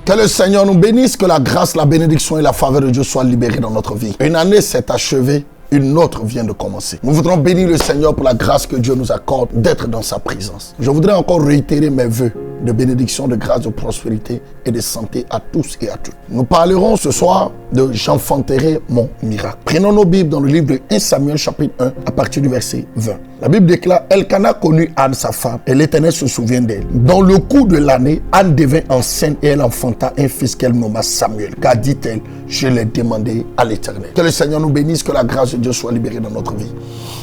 Que le Seigneur nous bénisse, que la grâce, la bénédiction et la faveur de Dieu soient libérées dans notre vie. Une année s'est achevée. Une autre vient de commencer. Nous voudrons bénir le Seigneur pour la grâce que Dieu nous accorde d'être dans sa présence. Je voudrais encore réitérer mes vœux de bénédiction, de grâce, de prospérité et de santé à tous et à toutes. Nous parlerons ce soir de « J'enfanterai mon miracle ». Prenons nos Bibles dans le livre de 1 Samuel chapitre 1 à partir du verset 20. La Bible déclare « Elkana connut Anne sa femme et l'Éternel se souvient d'elle. Dans le cours de l'année, Anne devint enceinte et elle enfanta un fils qu'elle nomma Samuel. Car dit-elle, je l'ai demandé à l'Éternel. » Que le Seigneur nous bénisse, que la grâce de Dieu soit libérée dans notre vie.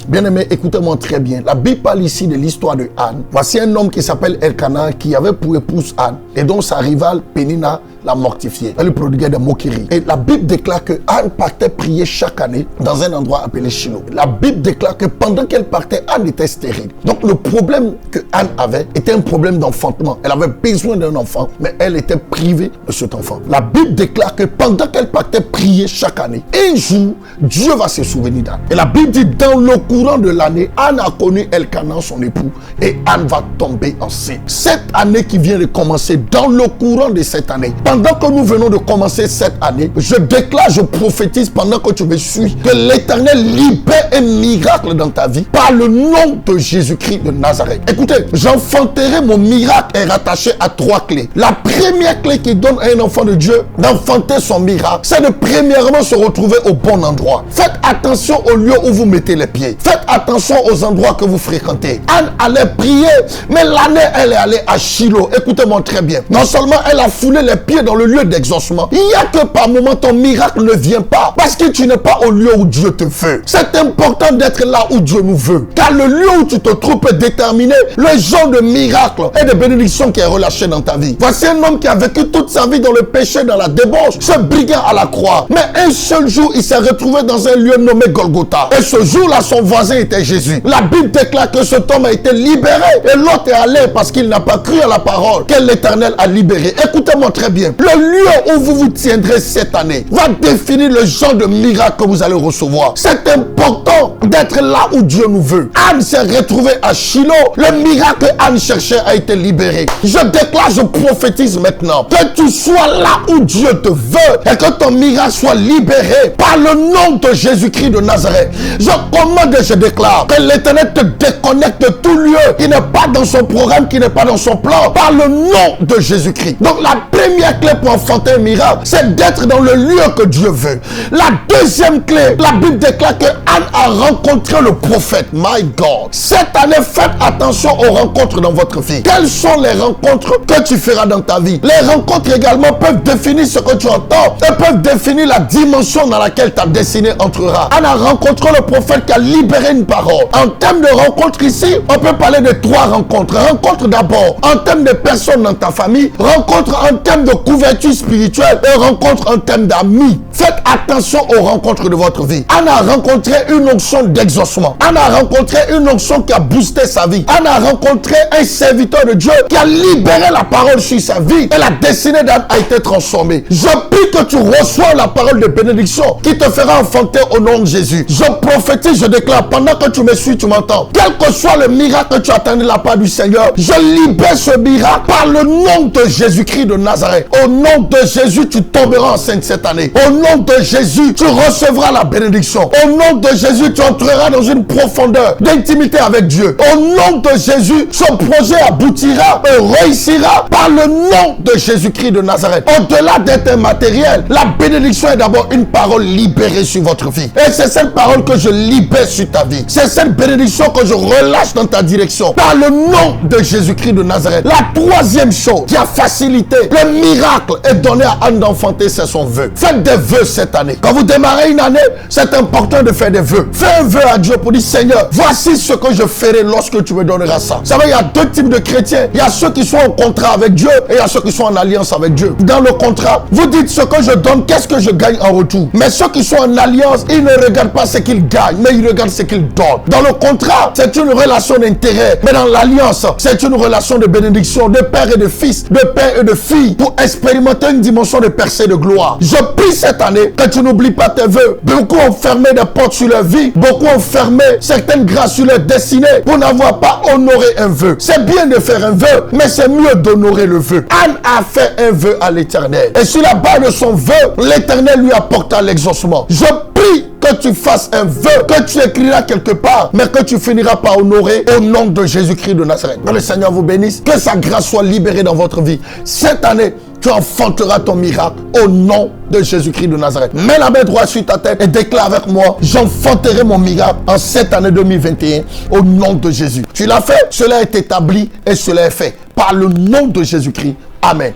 Bien-aimés, écoutez-moi très bien. La Bible parle ici de l'histoire de Anne. Voici un homme qui s'appelle Elkana qui avait pour épouse Anne et dont sa rivale Pénina l'a mortifiée. Elle lui prodiguait des moqueries. Et la Bible déclare que Anne partait prier chaque année dans un endroit appelé Shiloh. La Bible déclare que pendant qu'elle partait, Anne était stérile. Donc le problème que Anne avait était un problème d'enfantement. Elle avait besoin d'un enfant, mais elle était privée de cet enfant. La Bible déclare que pendant qu'elle partait prier chaque année, un jour, Dieu va se souvenir d'Anne. Et la Bible dit, dans le courant de l'année, Anne a connu Elkana, son époux, et Anne va tomber enceinte. Cette année qui vient de commencer, dans le courant de cette année, pendant que nous venons de commencer cette année, je déclare, je prophétise pendant que tu me suis, que l'Éternel libère un miracle dans ta vie par le nom de Jésus-Christ de Nazareth. Écoutez, j'enfanterai mon miracle est rattaché à 3 clés. La première clé qui donne à un enfant de Dieu d'enfanter son miracle, c'est de premièrement se retrouver au bon endroit. Faites attention au lieu où vous mettez les pieds. Faites attention aux endroits que vous fréquentez. Anne allait prier, mais l'année, elle est allée à Shiloh. Écoutez-moi très bien. Non seulement elle a foulé les pieds dans le lieu d'exaucement, il y a que par moment ton miracle ne vient pas parce que tu n'es pas au lieu où Dieu te veut. C'est important d'être là où Dieu nous veut. Car le lieu où tu te trouves peut déterminer le genre de miracle et de bénédiction qui est relâché dans ta vie. Voici un homme qui a vécu toute sa vie dans le péché, dans la débauche, ce brigand à la croix. Mais un seul jour, il s'est retrouvé dans un lieu nommé Golgotha. Et ce jour-là, son voisin était Jésus. La Bible déclare que cet homme a été libéré et l'autre est allé parce qu'il n'a pas cru à la parole que l'Éternel a libéré. Écoutez-moi très bien. Le lieu où vous vous tiendrez cette année va définir le genre de miracle que vous allez recevoir. C'est important d'être là où Dieu nous veut. Anne s'est retrouvée à Shiloh. Le miracle que Anne cherchait a été libéré. Je déclare, je prophétise maintenant que tu sois là où Dieu te veut et que ton miracle soit libéré par le nom de Jésus-Christ de Nazareth. Je commande et je déclare que l'Éternel te déconnecte de tout lieu qui n'est pas dans son programme, qui n'est pas dans son plan, par le nom de Jésus-Christ. Donc la première clé pour enfanter un miracle, c'est d'être dans le lieu que Dieu veut. La deuxième clé, la Bible déclare que Anne a rencontré le prophète. My God. Cette année, faites attention aux rencontres dans votre vie. Quelles sont les rencontres que tu feras dans ta vie? Les rencontres également peuvent définir ce que tu entends et peuvent définir la dimension dans laquelle ta destinée entrera. Anne a rencontré le prophète qui a libéré une parole. En termes de rencontres ici, on peut parler de 3 rencontres. Rencontre d'abord en termes de personnes dans ta famille, rencontre en termes de couverture spirituelle et rencontre en termes d'amis. Faites attention aux rencontres de votre vie. Anne a rencontré une onction d'exaucement. Anne a rencontré une onction qui a boosté sa vie. Anne a rencontré un serviteur de Dieu qui a libéré la parole sur sa vie et la destinée d'Anne a été transformée. Je prie que tu reçois la parole de bénédiction qui te fera enfanter au nom de Jésus. Je prophétise, je déclare, pendant que tu me suis, tu m'entends. Quel que soit le miracle que tu attendais de la part du Seigneur, je libère ce miracle par le nom de Jésus-Christ de Nazareth. Au nom de Jésus, tu tomberas enceinte cette année. Au nom de Jésus, tu recevras la bénédiction. Au nom de Jésus, tu entreras dans une profondeur d'intimité avec Dieu. Au nom de Jésus, ce projet aboutira et réussira par le nom de Jésus-Christ de Nazareth. Au-delà d'être matériel, la bénédiction est d'abord une parole libérée sur votre vie. Et c'est cette parole que je libère sur ta vie. C'est cette bénédiction que je relâche dans ta direction par le nom de Jésus-Christ de Nazareth. La troisième chose qui a facilité le miracle est donné à Anne d'enfanter, c'est son vœu. Faites des vœux cette année. Quand vous démarrez une année, c'est important de faire des vœux. Fais un vœu à Dieu pour dire, Seigneur, voici ce que je ferai lorsque tu me donneras ça. Vous savez, il y a 2 types de chrétiens. Il y a ceux qui sont en contrat avec Dieu et il y a ceux qui sont en alliance avec Dieu. Dans le contrat, vous dites, ce que je donne Donc qu'est-ce que je gagne en retour? Mais ceux qui sont en alliance, ils ne regardent pas ce qu'ils gagnent, mais ils regardent ce qu'ils donnent. Dans le contrat, c'est une relation d'intérêt. Mais dans l'alliance, c'est une relation de bénédiction, de père et de fils, de père et de fille, pour expérimenter une dimension de percée de gloire. Je prie cette année que tu n'oublies pas tes vœux. Beaucoup ont fermé des portes sur leur vie. Beaucoup ont fermé certaines grâces sur leur destinée pour n'avoir pas honoré un vœu. C'est bien de faire un vœu, mais c'est mieux d'honorer le vœu. Anne a fait un vœu à l'Éternel. Et sur la base de son vœu, l'Éternel lui apporta l'exaucement. Je prie que tu fasses un vœu, que tu écriras quelque part, mais que tu finiras par honorer au nom de Jésus-Christ de Nazareth. Que le Seigneur vous bénisse, que sa grâce soit libérée dans votre vie. Cette année, tu enfanteras ton miracle au nom de Jésus-Christ de Nazareth. Mets la main droite sur ta tête et déclare avec moi, j'enfanterai mon miracle en cette année 2021 au nom de Jésus. Tu l'as fait, cela est établi et cela est fait. Par le nom de Jésus-Christ. Amen.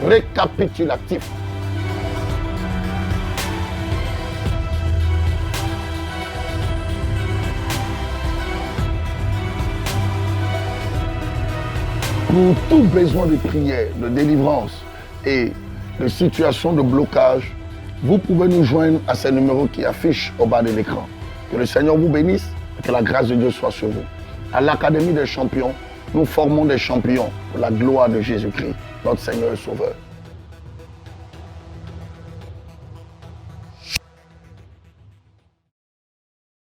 Récapitulatif. Pour tout besoin de prière, de délivrance et de situation de blocage, vous pouvez nous joindre à ces numéros qui affichent au bas de l'écran. Que le Seigneur vous bénisse et que la grâce de Dieu soit sur vous. À l'Académie des champions, nous formons des champions pour la gloire de Jésus-Christ, notre Seigneur et Sauveur.